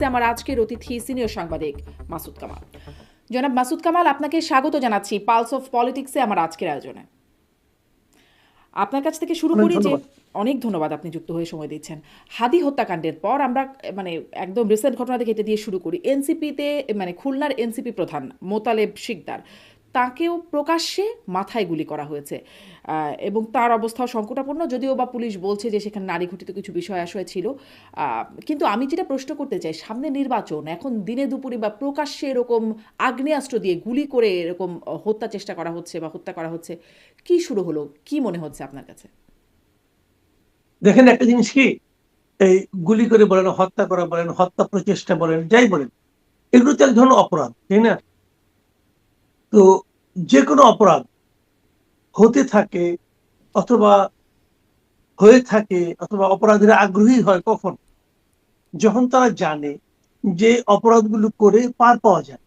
আমার আজকের অতিথি সিনিয়র সাংবাদিক মাসুদ কামাল। জনাব মাসুদ কামাল, আপনাকে স্বাগত জানাচ্ছি পালস অফ পলিটিক্সে আমার আজকের আয়োজনে। আপনার কাছ থেকে শুরু অনেক করি যে ধন্যবাদ। অনেক ধন্যবাদ, আপনি যুক্ত হয়ে সময় দিচ্ছেন। হাদি হত্যাকাণ্ডের পর আমরা মানে একদম রিসেন্ট ঘটনা থেকে এটা দিয়ে শুরু করি। এনসিপিতে মানে খুলনার এনসিপি প্রধান মোতালেব শিকদার, তাকেও প্রকাশ্যে মাথায় গুলি করা হয়েছে এবং তার অবস্থাও সংকটাপন্ন, যদিও বা পুলিশ বলছে যে সেখানে নারী ঘটিত কিছু বিষয় আশয় ছিল। কিন্তু আমি যেটা প্রশ্ন করতে চাই, সামনে নির্বাচন, এখন দিনে দুপুরে বা প্রকাশ্যে এরকম আগ্নেয়াস্ত্র দিয়ে গুলি করে এরকম হত্যা চেষ্টা করা হচ্ছে বা হত্যা করা হচ্ছে, কি শুরু হলো, কি মনে হচ্ছে আপনার কাছে? দেখেন, একটা জিনিস কি, এই গুলি করে বলেন, হত্যা করা বলেন, হত্যা প্রচেষ্টা বলেন, যাই বলেন, এগুলো তো এক ধরনের অপরাধ, তাই না? তো যে কোনো অপরাধ হতে থাকে অথবা হয়ে থাকে অথবা অপরাধীরা আগ্রহী হয় কখন? যখন তারা জানে যে অপরাধগুলো করে পার পাওয়া যায়।